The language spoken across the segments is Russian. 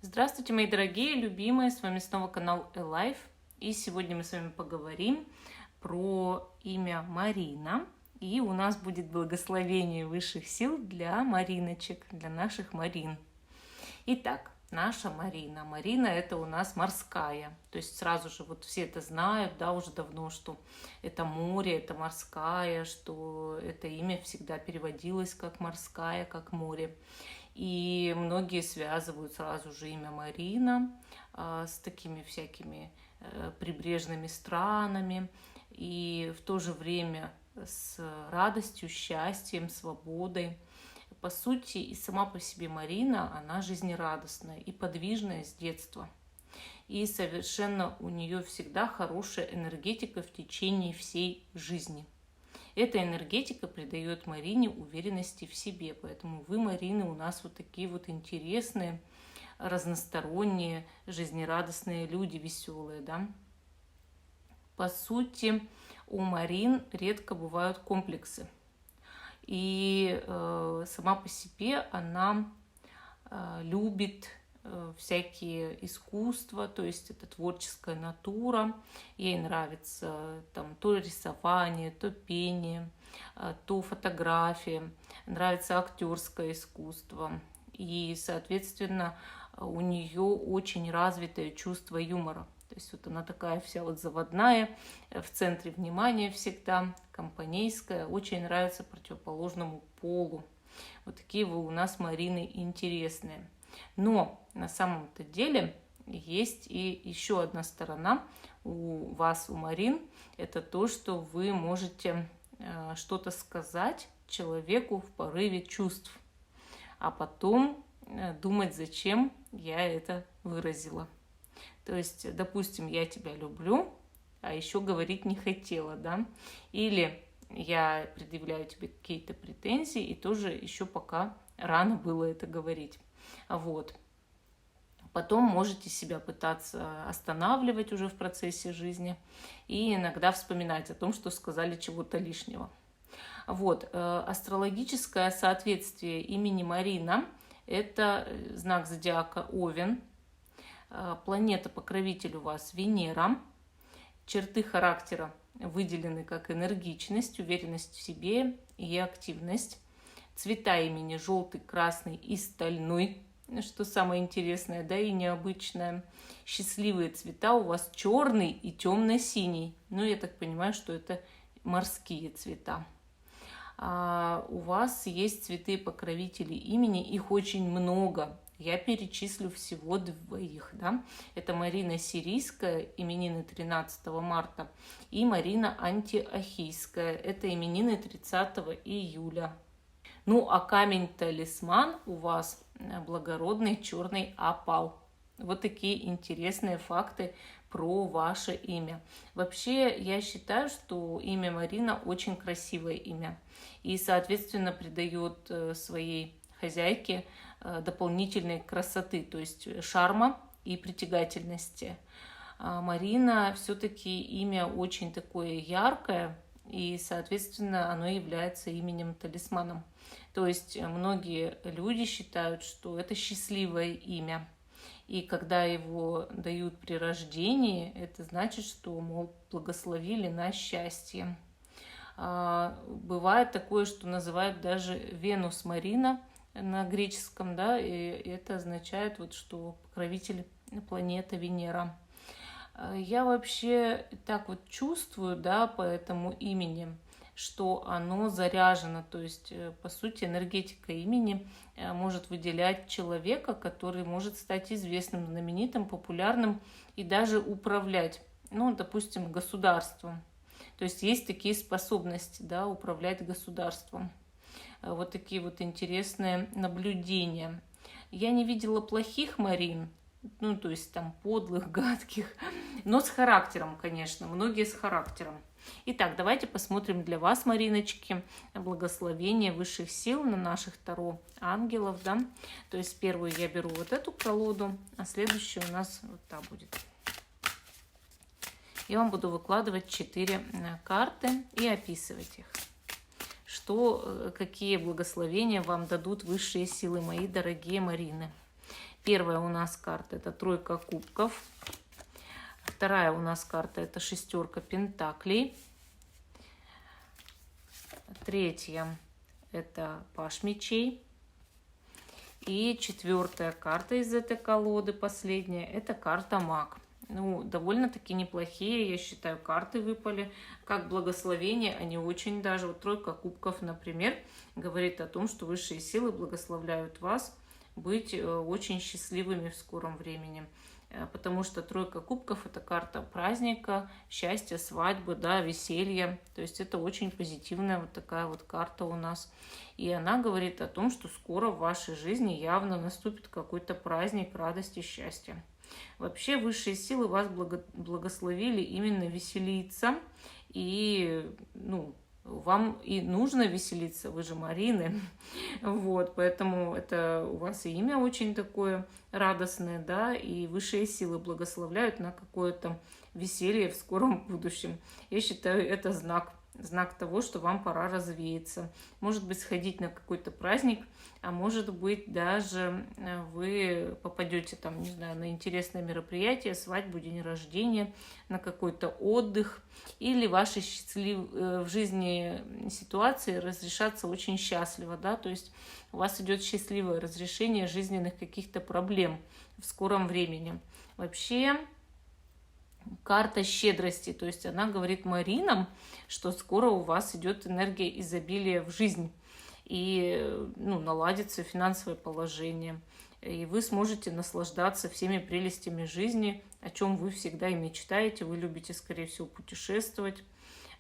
Здравствуйте, мои дорогие, любимые, с вами снова канал Элайф. И сегодня мы с вами поговорим про имя Марина. И у нас будет благословение высших сил для Мариночек, для наших Марин. Итак, наша Марина. Марина — это у нас морская. То есть сразу же вот все это знают, да, уже давно, что это море, это морская, что это имя всегда переводилось как морская, как море. И многие связывают сразу же имя Марина с такими всякими прибрежными странами и в то же время с радостью, счастьем, свободой. По сути, и сама по себе Марина, она жизнерадостная и подвижная с детства. И совершенно у нее всегда хорошая энергетика в течение всей жизни. Эта энергетика придает Марине уверенности в себе. Поэтому вы, Марины, у нас вот такие вот интересные, разносторонние, жизнерадостные люди, веселые, да. По сути, у Марин редко бывают комплексы. И сама по себе она любит всякие искусства, то есть это творческая натура. Ей нравится там то рисование, то пение, то фотография, нравится актерское искусство. И, соответственно, у нее очень развитое чувство юмора. То есть вот она такая вся вот заводная, в центре внимания всегда, компанейская, очень нравится противоположному полу. Вот такие вы у нас, Марины, интересные. Но на самом-то деле есть и еще одна сторона у вас, у Марин. Это то, что вы можете что-то сказать человеку в порыве чувств, а потом думать, зачем я это выразила. То есть, допустим, я тебя люблю, а еще говорить не хотела, да? Или я предъявляю тебе какие-то претензии, и тоже еще пока рано было это говорить. Вот. Потом можете себя пытаться останавливать уже в процессе жизни и иногда вспоминать о том, что сказали чего-то лишнего. Вот. Астрологическое соответствие имени Марина – это знак зодиака Овен. Планета-покровитель у вас Венера. Черты характера выделены как энергичность, уверенность в себе и активность. Цвета имени желтый, красный и стальной, что самое интересное, да, и необычное. Счастливые цвета у вас черный и темно-синий. Ну, я так понимаю, что это морские цвета. У вас есть цветы покровителей имени, их очень много. Я перечислю всего двоих, да. Это Марина Сирийская, именины 13 марта, и Марина Антиохийская, это именины 30 июля. Ну, а камень-талисман у вас благородный черный опал. Вот такие интересные факты про ваше имя. Вообще, я считаю, что имя Марина очень красивое имя. И, соответственно, придает своей хозяйке дополнительной красоты, то есть шарма и притягательности. Марина все-таки имя очень такое яркое, и, соответственно, оно является именем-талисманом. То есть многие люди считают, что это счастливое имя. И когда его дают при рождении, это значит, что, мол, благословили на счастье. Бывает такое, что называют даже Венус Марина на греческом, да, и это означает, вот, что покровитель планеты Венера. Я вообще так вот чувствую, да, по этому имени, что оно заряжено, то есть, по сути, энергетика имени может выделять человека, который может стать известным, знаменитым, популярным и даже управлять, ну, допустим, государством. То есть есть такие способности, да, управлять государством. Вот такие вот интересные наблюдения. Я не видела плохих Марин, ну, то есть там подлых, гадких, но с характером, конечно, многие с характером. Итак, давайте посмотрим для вас, Мариночки, благословение высших сил на наших Таро ангелов, да. То есть первую я беру вот эту колоду, а следующая у нас вот та будет. Я вам буду выкладывать 4 карты и описывать их. Какие благословения вам дадут высшие силы, мои дорогие Марины. Первая у нас карта — это тройка кубков. Вторая у нас карта — это шестерка пентаклей. Третья — это паж мечей. И четвертая карта из этой колоды, последняя, это карта маг. Ну, довольно-таки неплохие, я считаю, карты выпали. Как благословение, они очень даже. Вот тройка кубков, например, говорит о том, что высшие силы благословляют вас быть очень счастливыми в скором времени. Потому что тройка кубков — это карта праздника, счастья, свадьбы, да, веселья. То есть это очень позитивная вот такая вот карта у нас. И она говорит о том, что скоро в вашей жизни явно наступит какой-то праздник радости, счастья. Вообще высшие силы вас благословили именно веселиться. И, ну, вам и нужно веселиться, вы же Марины. Вот, поэтому это у вас и имя очень такое радостное, да, и высшие силы благословляют на какое-то веселье в скором будущем. Я считаю, это знак того, что вам пора развеяться. Может быть, сходить на какой-то праздник, а может быть, даже вы попадете там, не знаю, на интересное мероприятие, свадьбу, день рождения, на какой-то отдых, или ваши в жизни ситуации разрешатся очень счастливо, да, то есть у вас идет счастливое разрешение жизненных каких-то проблем в скором времени. Вообще, карта щедрости, то есть она говорит Маринам, что скоро у вас идет энергия изобилия в жизнь, и, ну, наладится финансовое положение, и вы сможете наслаждаться всеми прелестями жизни, о чем вы всегда и мечтаете. Вы любите, скорее всего, путешествовать.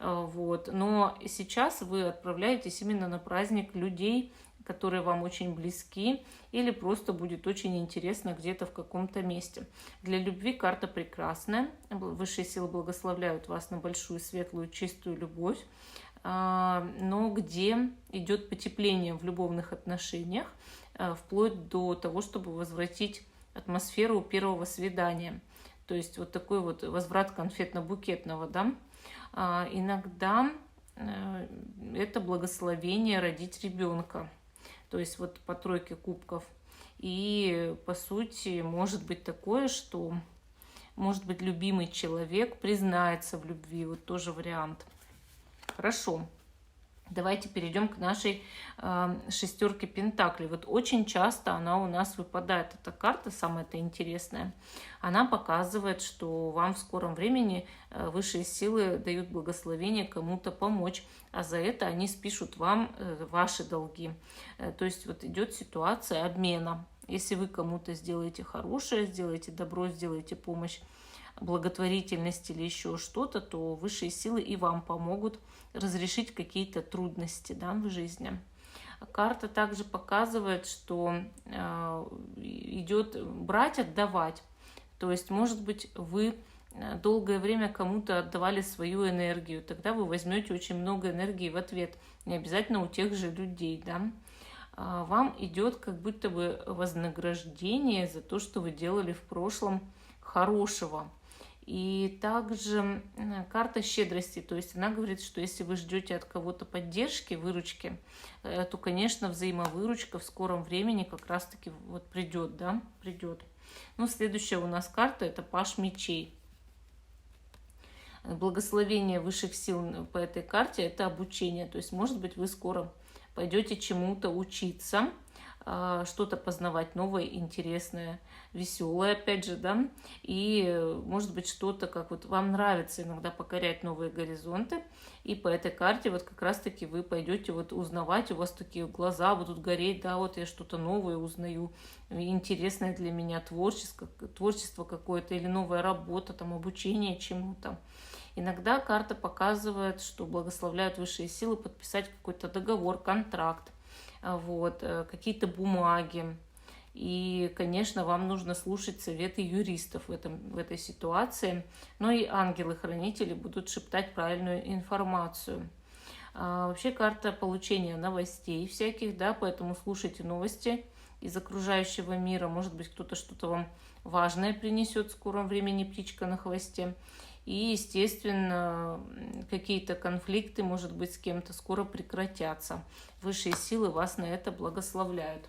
Вот. Но сейчас вы отправляетесь именно на праздник людей, которые вам очень близки, или просто будет очень интересно где-то в каком-то месте. Для любви карта прекрасная. Высшие силы благословляют вас на большую, светлую, чистую любовь. Но где идет потепление в любовных отношениях, вплоть до того, чтобы возвратить атмосферу первого свидания. То есть вот такой вот возврат конфетно-букетного, да. Иногда это благословение родить ребенка. То есть вот по тройке кубков. И по сути может быть такое, что, может быть, любимый человек признается в любви. Вот тоже вариант. Хорошо. Давайте перейдем к нашей шестерке пентаклей. Вот очень часто она у нас выпадает, эта карта, самая-то интересная. Она показывает, что вам в скором времени высшие силы дают благословение кому-то помочь, а за это они спишут вам ваши долги. То есть вот идет ситуация обмена. Если вы кому-то сделаете хорошее, сделаете добро, сделаете помощь, благотворительность или еще что-то, то высшие силы и вам помогут разрешить какие-то трудности, да, в жизни. Карта также показывает, что идет брать, отдавать. То есть, может быть, вы долгое время кому-то отдавали свою энергию, тогда вы возьмете очень много энергии в ответ, не обязательно у тех же людей, да. Вам идет как будто бы вознаграждение за то, что вы делали в прошлом хорошего. И также карта щедрости, то есть она говорит, что если вы ждете от кого-то поддержки, выручки, то, конечно, взаимовыручка в скором времени как раз-таки вот придет, да, придет. Ну, следующая у нас карта — это паж мечей. Благословение высших сил по этой карте — это обучение, то есть, может быть, вы скоро пойдете чему-то учиться, что-то познавать новое, интересное, веселое, опять же, да, и, может быть, что-то, как вот вам нравится иногда покорять новые горизонты, и по этой карте вот как раз-таки вы пойдете вот узнавать, у вас такие глаза будут гореть, да, вот я что-то новое узнаю, интересное для меня, творчество какое-то или новая работа, там, обучение чему-то. Иногда карта показывает, что благословляют высшие силы подписать какой-то договор, контракт, вот, какие-то бумаги. И, конечно, вам нужно слушать советы юристов в этой ситуации. Но и ангелы-хранители будут шептать правильную информацию. Вообще карта получения новостей всяких, да, поэтому слушайте новости из окружающего мира. Может быть, кто-то что-то вам важное принесет в скором времени, птичка на хвосте. И, естественно, какие-то конфликты, может быть, с кем-то скоро прекратятся. Высшие силы вас на это благословляют.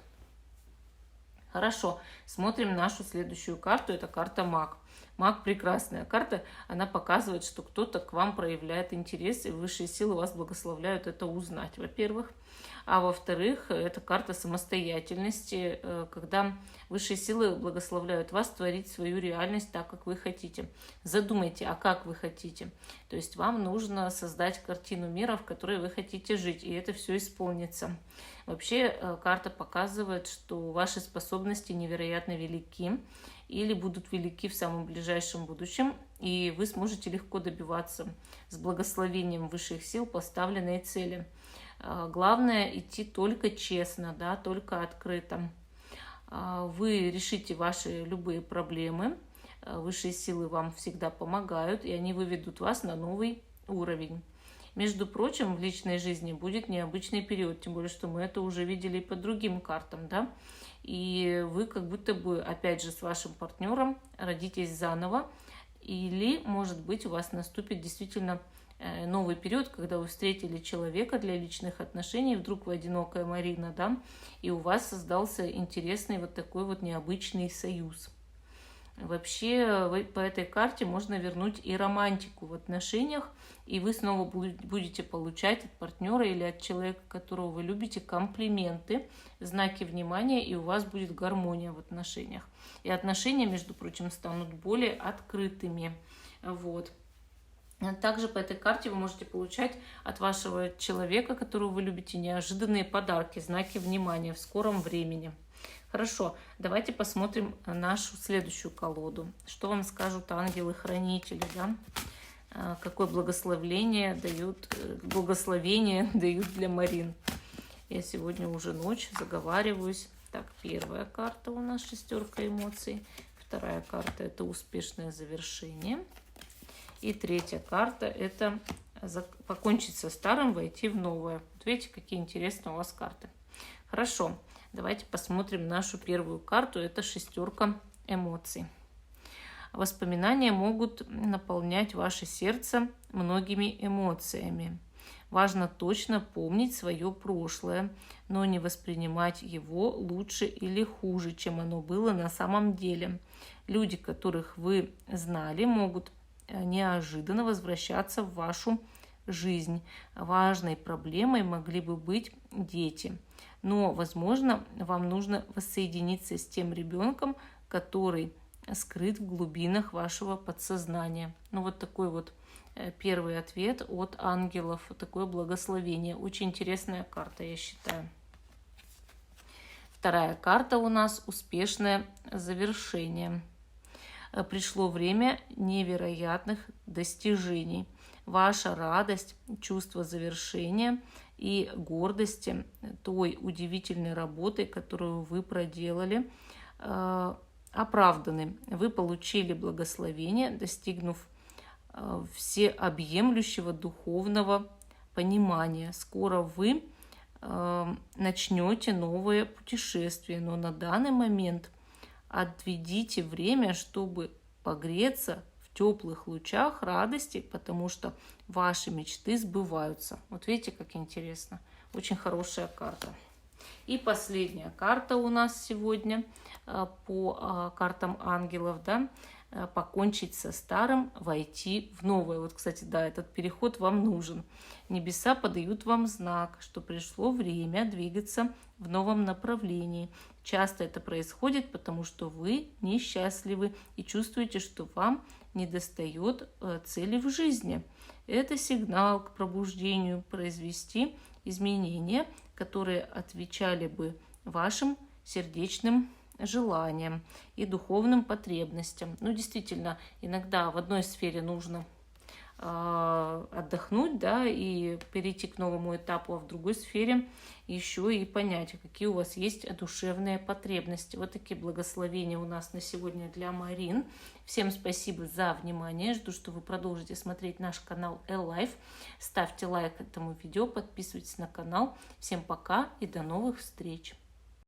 Хорошо, смотрим нашу следующую карту, это карта Маг. Маг прекрасная карта, она показывает, что кто-то к вам проявляет интерес, и высшие силы вас благословляют это узнать, во-первых. А во-вторых, это карта самостоятельности, когда высшие силы благословляют вас творить свою реальность так, как вы хотите. Задумайте, а как вы хотите. То есть вам нужно создать картину мира, в которой вы хотите жить, и это все исполнится. Вообще карта показывает, что ваши способности невероятно велики или будут велики в самом ближайшем будущем, и вы сможете легко добиваться с благословением высших сил поставленной цели. Главное идти только честно, да, только открыто. Вы решите ваши любые проблемы, высшие силы вам всегда помогают, и они выведут вас на новый уровень. Между прочим, в личной жизни будет необычный период, тем более, что мы это уже видели и по другим картам, да, и вы как будто бы, опять же, с вашим партнером родитесь заново, или, может быть, у вас наступит действительно новый период, когда вы встретили человека для личных отношений, вдруг вы одинокая Марина, да, и у вас создался интересный вот такой вот необычный союз. Вообще по этой карте можно вернуть и романтику в отношениях, и вы снова будете получать от партнера или от человека, которого вы любите, комплименты, знаки внимания, и у вас будет гармония в отношениях. И отношения, между прочим, станут более открытыми. Вот. Также по этой карте вы можете получать от вашего человека, которого вы любите, неожиданные подарки, знаки внимания в скором времени. Хорошо, давайте посмотрим нашу следующую колоду. Что вам скажут ангелы-хранители, да? Какое благословение дают для Марин. Я сегодня уже ночь заговариваюсь. Так, первая карта у нас шестерка эмоций. Вторая карта — это успешное завершение. И третья карта — это покончить со старым, войти в новое. Вот видите, какие интересные у вас карты. Хорошо, давайте посмотрим нашу первую карту. Это шестерка эмоций. Воспоминания могут наполнять ваше сердце многими эмоциями. Важно точно помнить свое прошлое, но не воспринимать его лучше или хуже, чем оно было на самом деле. Люди, которых вы знали, могут неожиданно возвращаться в вашу жизнь. Важной проблемой могли бы быть дети. Но, возможно, вам нужно воссоединиться с тем ребенком, который скрыт в глубинах вашего подсознания. Ну, вот такой вот первый ответ от ангелов. Вот такое благословение. Очень интересная карта, я считаю. Вторая карта у нас — успешное завершение. Пришло время невероятных достижений. Ваша радость, чувство завершения и гордости той удивительной работы, которую вы проделали, оправданы. Вы получили благословение, достигнув всеобъемлющего духовного понимания. Скоро вы начнете новое путешествие, но на данный момент отведите время, чтобы погреться в теплых лучах радости, потому что ваши мечты сбываются. Вот видите, как интересно. Очень хорошая карта. И последняя карта у нас сегодня по картам ангелов, да, покончить со старым, войти в новое. Вот, кстати, да, этот переход вам нужен. Небеса подают вам знак, что пришло время двигаться в новом направлении. Часто это происходит, потому что вы несчастливы и чувствуете, что вам недостает цели в жизни. Это сигнал к пробуждению, произвести изменения, которые отвечали бы вашим сердечным желаниям и духовным потребностям. Ну, действительно, иногда в одной сфере нужно отдохнуть, да, и перейти к новому этапу, а в другой сфере еще и понять, какие у вас есть душевные потребности. Вот такие благословения у нас на сегодня для Марин. Всем спасибо за внимание. Жду, что вы продолжите смотреть наш канал Life. Ставьте лайк этому видео, подписывайтесь на канал. Всем пока и до новых встреч!